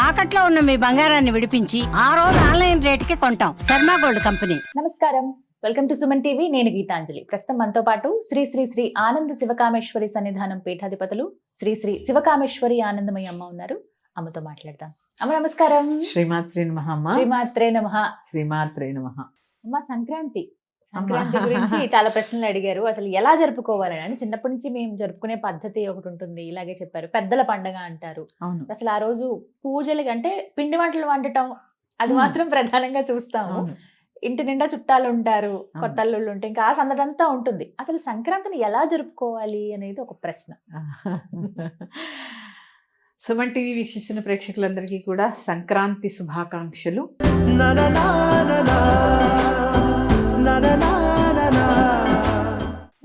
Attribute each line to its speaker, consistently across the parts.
Speaker 1: తాకట్లో ఉన్న మీ బంగారాన్ని విడిపించి ఆ రోజు ఆన్లైన్ రేటుకి కొంటాం. Sharma gold company.
Speaker 2: నమస్కారం, వెల్కమ్ టు సుమన్ టీవీ. నేను గీతాంజలి. ప్రస్తుతం మనతో పాటు శ్రీ శ్రీ శ్రీ ఆనంద శివకామేశ్వరి సన్నిధానం పీఠాధిపతులు శ్రీ శ్రీ శివకామేశ్వరి ఆనందమయ్య అమ్మ ఉన్నారు. అమ్మతో మాట్లాడదాం. అమ్మ నమస్కారం.
Speaker 3: శ్రీమాత్రే నమః.
Speaker 2: శ్రీమాత్రే నమః.
Speaker 3: శ్రీమాత్రే నమః.
Speaker 2: అమ్మ, సంక్రాంతి గురించి చాలా ప్రశ్నలు అడిగారు. అసలు ఎలా జరుపుకోవాలని అని చిన్నప్పటి నుంచి మేము జరుపుకునే పద్ధతి ఒకటి ఉంటుంది, ఇలాగే చెప్పారు. పెద్దల పండగ అంటారు.
Speaker 3: అవును.
Speaker 2: అసలు ఆ రోజు పూజలకి అంటే పిండి వంటలు వండటం అది మాత్రం ప్రధానంగా చూస్తాము. ఇంటి నిండా చుట్టాలు ఉంటారు, కొత్త అల్లుళ్ళు ఉంటే ఇంకా ఆ సందడంతా ఉంటుంది. అసలు సంక్రాంతిని ఎలా జరుపుకోవాలి అనేది ఒక ప్రశ్న.
Speaker 3: సుమన్ టీవీ వీక్షిస్తున్న ప్రేక్షకులందరికీ కూడా సంక్రాంతి శుభాకాంక్షలు.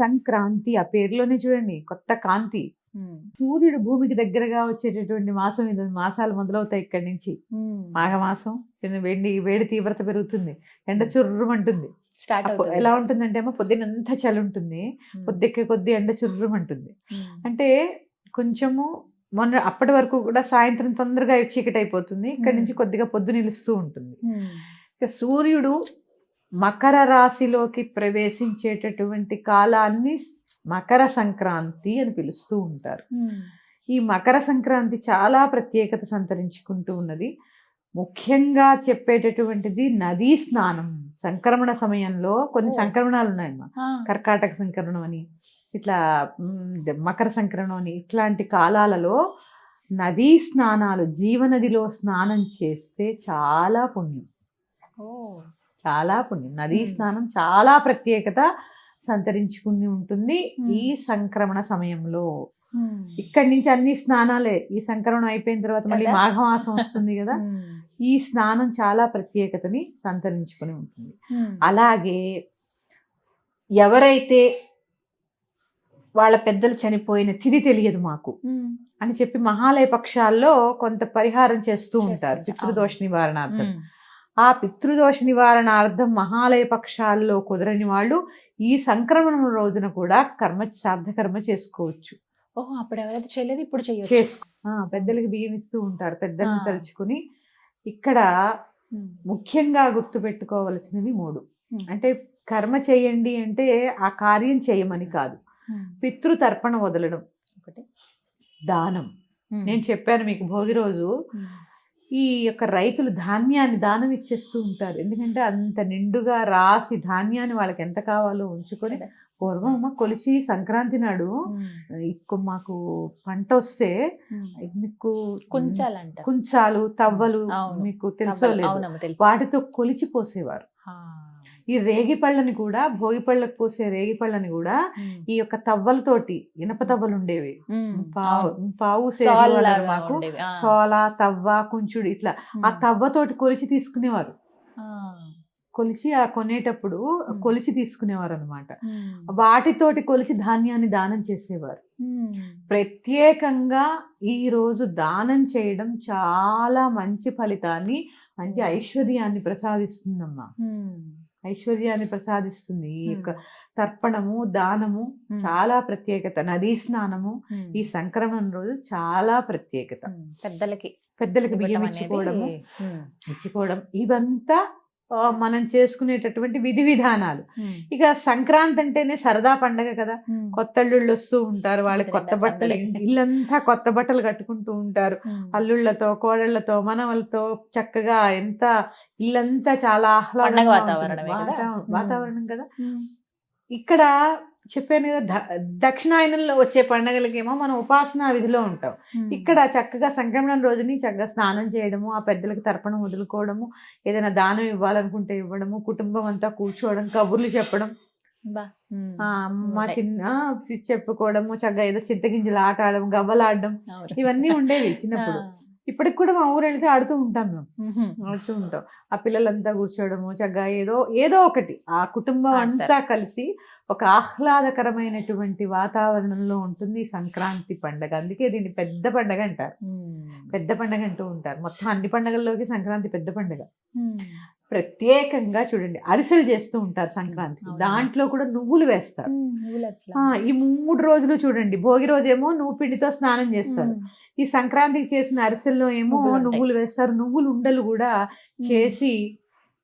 Speaker 3: సంక్రాంతి ఆ పేరులోనే చూడండి, కొత్త కాంతి. సూర్యుడు భూమికి దగ్గరగా వచ్చేటటువంటి మాసం ఇది. మాసాలు మొదలవుతాయి ఇక్కడి నుంచి. మాఘమాసం వేడి తీవ్రత పెరుగుతుంది, ఎండ చుర్రుమంటుంది. ఎలా ఉంటుందంటే ఏమో పొద్దునంతా చలి ఉంటుంది, పొద్దెక్కే కొద్ది ఎండ చుర్రుమంటుంది. అంటే కొంచెము మొన్న అప్పటి వరకు కూడా సాయంత్రం తొందరగా చీకటి అయిపోతుంది, ఇక్కడి నుంచి కొద్దిగా పొద్దు నిలుస్తూ ఉంటుంది. ఇక సూర్యుడు మకర రాశిలోకి ప్రవేశించేటటువంటి కాలాన్ని మకర సంక్రాంతి అని పిలుస్తూ ఉంటారు. ఈ మకర సంక్రాంతి చాలా ప్రత్యేకత సంతరించుకుంటూ ఉన్నది. ముఖ్యంగా చెప్పేటటువంటిది నదీ స్నానం. సంక్రమణ సమయంలో కొన్ని సంక్రమణాలు ఉన్నాయమ్మా. కర్కాటక సంక్రమణం అని, ఇట్లా మకర సంక్రమణం అని, ఇట్లాంటి కాలాలలో నదీ స్నానాలు, జీవనదిలో స్నానం చేస్తే చాలా పుణ్యం. చాలా పుణ్యం. నదీ స్నానం చాలా ప్రత్యేకత సంతరించుకుని ఉంటుంది ఈ సంక్రమణ సమయంలో. ఇక్కడి నుంచి అన్ని స్నానాలే. ఈ సంక్రమణం అయిపోయిన తర్వాత మళ్ళీ మాఘమాసం వస్తుంది కదా, ఈ స్నానం చాలా ప్రత్యేకతని సంతరించుకుని ఉంటుంది. అలాగే ఎవరైతే వాళ్ళ పెద్దలు చనిపోయిన తిథి తెలియదు మాకు అని చెప్పి మహాలయ పక్షాల్లో కొంత పరిహారం చేస్తూ ఉంటారు, పితృదోష నివారణార్థం. ఆ పితృదోష నివారణార్థం మహాలయ పక్షాల్లో కుదరని వాళ్ళు ఈ సంక్రమణం రోజున కూడా శ్రాద్ధ కర్మ చేసుకోవచ్చు.
Speaker 2: ఓహో, అప్పుడు ఎవరైతే చేయలేదు ఇప్పుడు చేయొచ్చు.
Speaker 3: పెద్దలకి బియ్యం ఇస్తూ ఉంటారు, పెద్దల్ని తలుచుకుని. ఇక్కడ ముఖ్యంగా గుర్తు పెట్టుకోవలసినవి 3. అంటే కర్మ చేయండి అంటే ఆ కార్యం చేయమని కాదు. పితృతర్పణ వదలడం ఒకటి, దానం. నేను చెప్పాను మీకు భోగి రోజు ఈ యొక్క రైతులు ధాన్యాన్ని దానం ఇచ్చేస్తూ ఉంటారు. ఎందుకంటే అంత నిండుగా రాసి ధాన్యాన్ని వాళ్ళకి ఎంత కావాలో ఉంచుకొని, పూర్వం కొలిచి సంక్రాంతి నాడు మాకు పంట వస్తే మీకు కుంచాలు తవ్వలు మీకు తెలుసో లేదు, వాటితో కొలిచి పోసేవారు. ఈ రేగి పళ్ళని కూడా, భోగి పళ్ళకు పోసే రేగి పళ్ళని కూడా ఈ యొక్క తవ్వలతోటి, ఇనప తవ్వలు ఉండేవి, పావు మాకు సోల తవ్వ కుంచుడు ఇట్లా ఆ తవ్వతోటి కొలిచి తీసుకునేవారు. కొలిచి ఆ కొనేటప్పుడు కొలిచి తీసుకునేవారు అనమాట. వాటితోటి కొలిచి ధాన్యాన్ని దానం చేసేవారు. ప్రత్యేకంగా ఈ రోజు దానం చేయడం చాలా మంచి ఫలితాన్ని, మంచి ఐశ్వర్యాన్ని ప్రసాదిస్తుందమ్మా. ఐశ్వర్యాన్ని ప్రసాదిస్తుంది. ఈ యొక్క తర్పణము, దానము చాలా ప్రత్యేకత. నదీ స్నానము ఈ సంక్రమణ రోజు చాలా ప్రత్యేకత. పెద్దలకి బియ్యం ఇచ్చుకోవడం ఇవంతా మనం చేసుకునేటటువంటి విధి విధానాలు. ఇక సంక్రాంతి అంటేనే సరదా పండగ కదా. కొత్త అల్లుళ్ళు వస్తూ ఉంటారు, వాళ్ళకి కొత్త బట్టలు, ఇల్లంతా కొత్త బట్టలు కట్టుకుంటూ ఉంటారు. అల్లుళ్ళతో, కోడళ్లతో, మనవలతో చక్కగా ఎంత ఇల్లంతా చాలా ఆహ్లాదంగా వాతావరణం కదా. ఇక్కడ చెప్పాను కదా, దక్షిణాయనంలో వచ్చే పండగలకేమో మనం ఉపాసనా విధిలో ఉంటాం. ఇక్కడ చక్కగా సంక్రమణం రోజుని చక్కగా స్నానం చేయడము, ఆ పెద్దలకు తర్పణం వదులుకోవడము, ఏదైనా దానం ఇవ్వాలనుకుంటే ఇవ్వడము, కుటుంబం అంతా కూర్చోవడం, కబుర్లు చెప్పడం, మా చెప్పుకోవడము, చక్కగా ఏదో చింతగింజలు ఆట ఆడడం, గవ్వలాడడం, ఇవన్నీ ఉండేవి చిన్నప్పుడు. ఇప్పటికి కూడా మా ఊరు వెళ్తే ఆడుతూ ఉంటాం, ఆడుతూ ఉంటాం. ఆ పిల్లలంతా కూర్చోవడము, చక్కగా ఏదో ఒకటి ఆ కుటుంబం అంతా కలిసి ఒక ఆహ్లాదకరమైనటువంటి వాతావరణంలో ఉంటుంది సంక్రాంతి పండగ. అందుకే దీన్ని పెద్ద పండగ అంటారు, పెద్ద పండగ అంటూ ఉంటారు. మొత్తం అన్ని పండగల్లోకి సంక్రాంతి పెద్ద పండగ. ప్రత్యేకంగా చూడండి అరిసెలు చేస్తూ ఉంటారు సంక్రాంతికి.
Speaker 2: అవును.
Speaker 3: దాంట్లో కూడా నువ్వులు వేస్తారు.
Speaker 2: నువ్వులు అసలు.
Speaker 3: ఈ 3 రోజులు చూడండి, భోగి రోజేమో నువ్వు పిండితో స్నానం చేస్తారు. ఈ సంక్రాంతికి చేసిన అరిసెల్లో ఏమో
Speaker 2: నువ్వులు ఉంటాయి.
Speaker 3: నువ్వులు వేస్తారు. నువ్వులు ఉండలు కూడా చేసి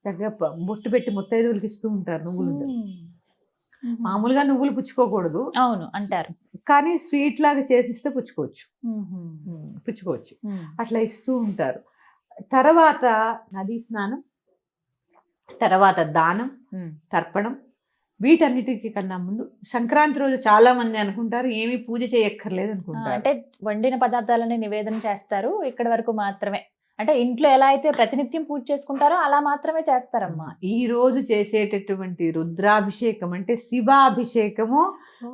Speaker 3: చక్కగా బొట్టు పెట్టి ముత్తైదువులకి ఇస్తూ ఉంటారు. నువ్వులు ఉండలు మామూలుగా నువ్వులు పుచ్చుకోకూడదు,
Speaker 2: అవును అంటారు.
Speaker 3: కానీ స్వీట్ లాగా చేసిస్తే పుచ్చుకోవచ్చు. పుచ్చుకోవచ్చు, అట్లా ఇస్తూ ఉంటారు. తర్వాత నదీ స్నానం, తర్వాత దానం, తర్పణం, వీటన్నిటికి కన్నా ముందు సంక్రాంతి రోజు చాలా మంది అనుకుంటారు ఏమీ పూజ చేయక్కర్లేదు అనుకుంటారు.
Speaker 2: అంటే వండిన పదార్థాలని నివేదన చేస్తారు ఇక్కడ వరకు మాత్రమే. అంటే ఇంట్లో ఎలా అయితే ప్రతినిత్యం పూజ చేసుకుంటారో అలా మాత్రమే చేస్తారమ్మా.
Speaker 3: ఈ రోజు చేసేటటువంటి రుద్రాభిషేకం అంటే శివాభిషేకము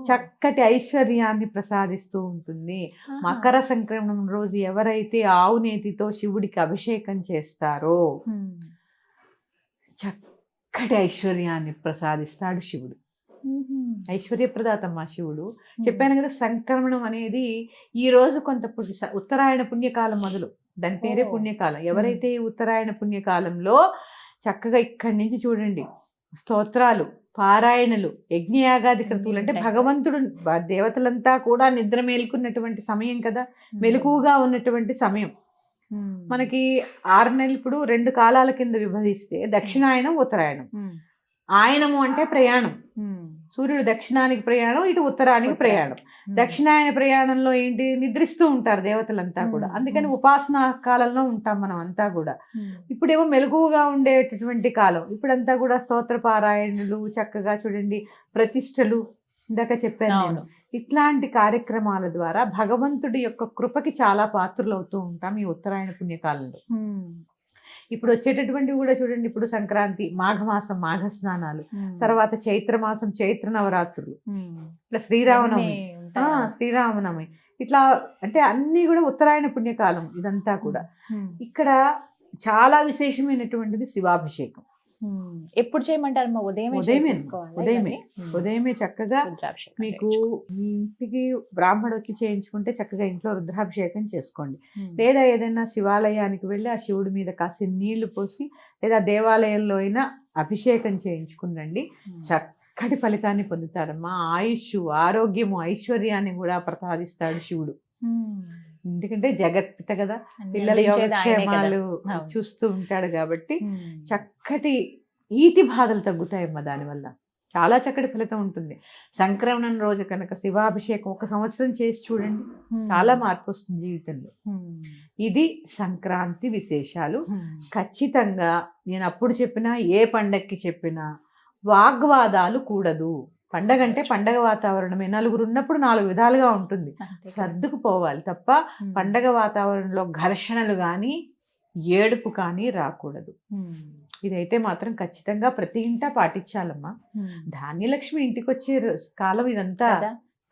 Speaker 3: చక్కటి ఐశ్వర్యాన్ని ప్రసాదిస్తూ ఉంటుంది. మకర సంక్రమణం రోజు ఎవరైతే ఆవు నేతితో శివుడికి అభిషేకం చేస్తారో చక్కటి ఐశ్వర్యాన్ని ప్రసాదిస్తాడు శివుడు. ఐశ్వర్యప్రదాతమ్మ శివుడు. చెప్పాను కదా, సంక్రమణం అనేది ఈ రోజు కొంత ఉత్తరాయణ పుణ్యకాలం మొదలు, దాని పేరే పుణ్యకాలం. ఎవరైతే ఈ ఉత్తరాయణ పుణ్యకాలంలో చక్కగా ఇక్కడి నుంచి చూడండి స్తోత్రాలు, పారాయణలు, యజ్ఞయాగాది క్రతువులు, అంటే భగవంతుడు దేవతలంతా కూడా నిద్ర మేలుకున్నటువంటి సమయం కదా, మెలకువగా ఉన్నటువంటి సమయం. మనకి 6 నెలలు ఇప్పుడు 2 కాలాల కింద విభజిస్తే దక్షిణాయనం, ఉత్తరాయణం. ఆయనము అంటే ప్రయాణం, సూర్యుడు దక్షిణానికి ప్రయాణం, ఇటు ఉత్తరానికి ప్రయాణం. దక్షిణాయన ప్రయాణంలో ఏంటి, నిద్రిస్తూ ఉంటారు దేవతలంతా కూడా, అందుకని ఉపాసనా కాలంలో ఉంటాం మనం అంతా కూడా. ఇప్పుడేమో మెలకువగా ఉండేటటువంటి కాలం, ఇప్పుడంతా కూడా స్తోత్ర పారాయణలు, చక్కగా చూడండి ప్రతిష్టలు, ఇందాక చెప్పాను నేను. ఇట్లాంటి కార్యక్రమాల ద్వారా భగవంతుడి యొక్క కృపకి చాలా పాత్రలు అవుతూ ఉంటాం ఈ ఉత్తరాయణ పుణ్యకాలంలో. ఇప్పుడు వచ్చేటటువంటివి కూడా చూడండి, ఇప్పుడు సంక్రాంతి, మాఘమాసం మాఘ స్నానాలు, తర్వాత చైత్రమాసం చైత్ర నవరాత్రులు, ఇట్లా శ్రీరామనవమి, ఇట్లా అంటే అన్ని కూడా ఉత్తరాయణ పుణ్యకాలం ఇదంతా కూడా. ఇక్కడ చాలా విశేషమైనటువంటిది శివాభిషేకం.
Speaker 2: ఎప్పుడు చేయమంటారు?
Speaker 3: ఉదయమే చక్కగా మీకు మీ ఇంటికి బ్రాహ్మడు వచ్చి చేయించుకుంటే చక్కగా ఇంట్లో రుద్రాభిషేకం చేసుకోండి. లేదా ఏదైనా శివాలయానికి వెళ్ళి ఆ శివుడి మీద కాసి నీళ్లు పోసి, లేదా దేవాలయంలో అయినా అభిషేకం చేయించుకునండి. చక్కటి ఫలితాన్ని పొందుతారమ్మా. ఆయుష్, ఆరోగ్యము, ఐశ్వర్యాన్ని కూడా ప్రసాదిస్తాడు శివుడు. ఎందుకంటే జగత్పిత కదా, పిల్లల యోగక్షేమాలు చూస్తూ ఉంటాడు కాబట్టి చక్కటి ఈతి బాధలు తగ్గుతాయమ్మా. దానివల్ల చాలా చక్కటి ఫలితం ఉంటుంది. సంక్రమణం రోజు కనుక శివాభిషేకం 1 సంవత్సరం చేసి చూడండి, చాలా మార్పు వస్తుంది జీవితంలో. ఇది సంక్రాంతి విశేషాలు. ఖచ్చితంగా నేను అప్పుడు చెప్పినా, ఏ పండక్కి చెప్పినా వాగ్వాదాలు కూడదు. పండగ అంటే పండగ వాతావరణమే. నలుగురు ఉన్నప్పుడు 4 విధాలుగా ఉంటుంది, సర్దుకుపోవాలి తప్ప పండగ వాతావరణంలో ఘర్షణలు కానీ ఏడుపు కానీ రాకూడదు. ఇదైతే మాత్రం ఖచ్చితంగా ప్రతి ఇంటా పాటించాలమ్మా. ధాన్యలక్ష్మి ఇంటికి వచ్చే కాలం ఇదంతా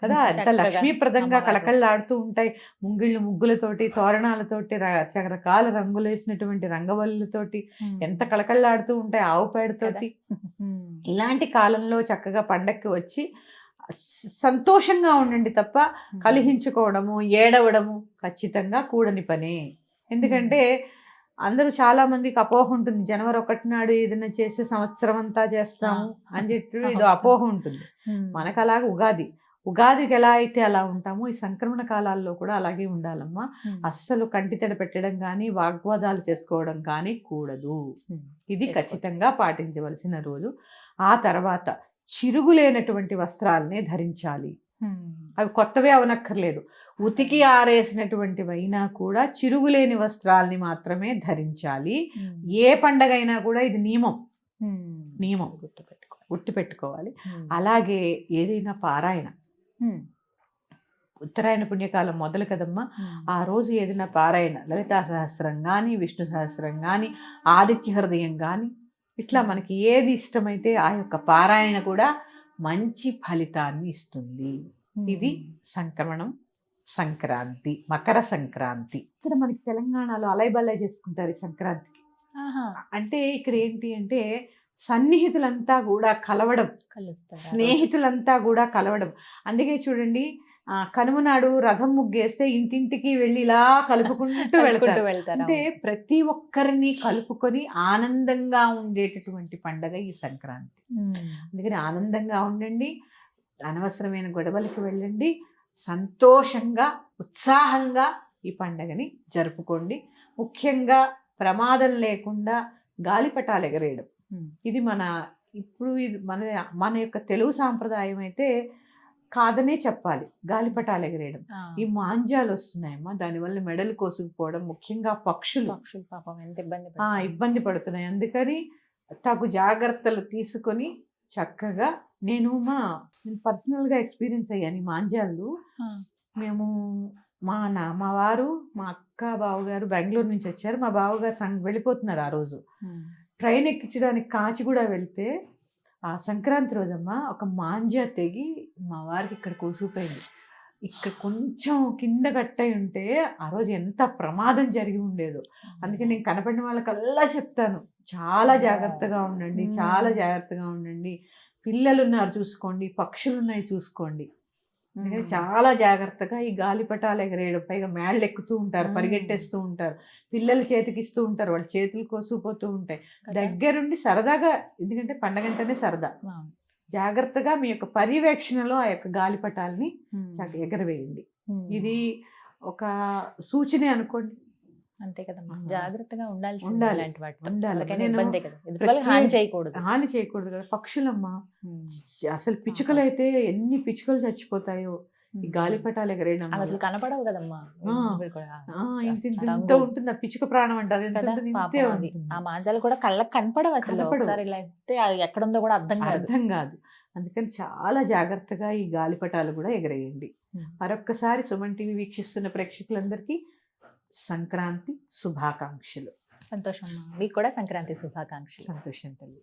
Speaker 3: కదా, ఎంత లక్ష్మీప్రదంగా కళకళలాడుతూ ఉంటాయి. ముంగిళ్ళు ముగ్గులతోటి, తోరణాలతోటి, రకరకాల రంగులు వేసినటువంటి రంగవల్లుతోటి ఎంత కళకళలాడుతూ ఉంటాయి, ఆవు పేడతోటి. ఇలాంటి కాలంలో చక్కగా పండక్కి వచ్చి సంతోషంగా ఉండండి తప్ప కలిహించుకోవడము, ఏడవడము ఖచ్చితంగా కూడని పనే. ఎందుకంటే అందరూ చాలా మందికి అపోహ ఉంటుంది, జనవరి 1 నాడు ఏదైనా చేస్తే సంవత్సరం అంతా చేస్తాము అని చెప్పి ఇదో అపోహ ఉంటుంది. మనకు అలాగే ఉగాదికి ఎలా అయితే అలా ఉంటామో ఈ సంక్రమణ కాలాల్లో కూడా అలాగే ఉండాలమ్మా. అస్సలు కంటితెడ పెట్టడం కానీ, వాగ్వాదాలు చేసుకోవడం కానీ కూడదు. ఇది ఖచ్చితంగా పాటించవలసిన రోజు. ఆ తర్వాత చిరుగులేనటువంటి వస్త్రాలనే ధరించాలి. అవి కొత్తవే అవనక్కర్లేదు, ఉతికి ఆరేసినటువంటివైనా కూడా చిరుగులేని వస్త్రాలని మాత్రమే ధరించాలి. ఏ పండగ అయినా కూడా ఇది నియమం గుర్తుపెట్టుకోవాలి. అలాగే ఏదైనా పారాయణ, ఉత్తరాయణ పుణ్యకాలం మొదలు కదమ్మా, ఆ రోజు ఏదైనా పారాయణ, లలితా సహస్రం కానీ, విష్ణు సహస్రం కానీ, ఆదిత్య హృదయం కానీ, ఇట్లా మనకి ఏది ఇష్టమైతే ఆ యొక్క పారాయణ కూడా మంచి ఫలితాన్ని ఇస్తుంది. ఇది సంక్రమణం, సంక్రాంతి, మకర సంక్రాంతి. ఇక్కడ మనకి తెలంగాణలో అలైబల్లై చేసుకుంటారు ఈ సంక్రాంతికి. అంటే ఇక్కడ ఏంటి అంటే సన్నిహితులంతా కూడా కలవడం, స్నేహితులంతా కూడా కలవడం. అందుకే చూడండి కనుమ నాడు రథం ముగ్గేస్తే ఇంటింటికి వెళ్ళి ఇలా కలుపుకుంటూ
Speaker 2: కలుపుకుంటూ
Speaker 3: వెళ్తారు.
Speaker 2: వెళ్తారు.
Speaker 3: అంటే ప్రతి ఒక్కరిని కలుపుకొని ఆనందంగా ఉండేటటువంటి పండగ ఈ సంక్రాంతి. అందుకని ఆనందంగా ఉండండి, అనవసరమైన గొడవలకి వెళ్ళండి, సంతోషంగా ఉత్సాహంగా ఈ పండగని జరుపుకోండి. ముఖ్యంగా ప్రమాదం లేకుండా గాలిపటాలు ఎగరేయడం, ఇది ఇది మన యొక్క తెలుగు సాంప్రదాయం అయితే కాదనే చెప్పాలి. గాలిపటాలు ఎగరేయడం, ఈ మాంజాలు వస్తున్నాయమ్మా, దానివల్ల మెడలు కోసుకుపోవడం, ముఖ్యంగా పక్షులు
Speaker 2: పాపం ఎంత
Speaker 3: ఇబ్బంది పడుతున్నాయి. అందుకని తగు జాగ్రత్తలు తీసుకొని చక్కగా నేను పర్సనల్గా ఎక్స్పీరియన్స్ అయ్యాను ఈ మాంజాలు. మేము మా వారు, మా అక్క బావగారు బెంగళూరు నుంచి వచ్చారు. మా బావగారు వెళ్ళిపోతున్నారు ఆ రోజు. ట్రైన్ ఎక్కించడానికి కాచిగూడ వెళ్తే ఆ సంక్రాంతి రోజమ్మా ఒక మాంజా తెగి మా వారికి ఇక్కడ కూసిపోయింది. ఇక్కడ కొంచెం కింద కట్టయి ఉంటే ఆ రోజు ఎంత ప్రమాదం జరిగి ఉండేదో. అందుకే నేను కనపడిన వాళ్ళకల్లా చెప్తాను, చాలా జాగ్రత్తగా ఉండండి, చాలా జాగ్రత్తగా ఉండండి. పిల్లలు ఉన్నారు చూసుకోండి, పక్షులు ఉన్నాయి చూసుకోండి. అందుకని చాలా జాగ్రత్తగా ఈ గాలిపటాలు ఎగరేయడం, పైగా మేళ్ళు ఎక్కుతూ ఉంటారు, పరిగెట్టేస్తూ ఉంటారు, పిల్లలు చేతికిస్తూ ఉంటారు, వాళ్ళ చేతులు కోసుకుపోతూ ఉంటాయి. దగ్గరుండి సరదాగా, ఎందుకంటే పండగంటేనే సరదా, జాగ్రత్తగా మీ యొక్క పర్యవేక్షణలో ఆ యొక్క గాలిపటాలని ఎగరవేయండి. ఇది ఒక సూచనే అనుకోండి.
Speaker 2: అంతే కదా, జాగ్రత్తగా ఉండాలి.
Speaker 3: హాని చేయకూడదు కదా. పక్షులమ్మా, అసలు పిచ్చుకలు అయితే ఎన్ని పిచ్చుకలు చచ్చిపోతాయో ఈ గాలిపటాలు ఎగరేయడం.
Speaker 2: అసలు కనపడవు కదమ్మా,
Speaker 3: ఇంత ఉంటుంది ఆ పిచ్చుక ప్రాణం అంటారు.
Speaker 2: ఆ మాంజాలు కూడా కళ్ళకి కనపడవు అసలు. ఇలా అయితే అది ఎక్కడుందో కూడా అర్థం కాదు.
Speaker 3: అందుకని చాలా జాగ్రత్తగా ఈ గాలిపటాలు కూడా ఎగరేయండి. మరొక్కసారి సుమన్ టీవీ వీక్షిస్తున్న ప్రేక్షకులందరికీ సంక్రాంతి శుభాకాంక్షలు.
Speaker 2: సంతోషం, మీకు కూడా సంక్రాంతి శుభాకాంక్షలు.
Speaker 3: సంతోషం తల్లి.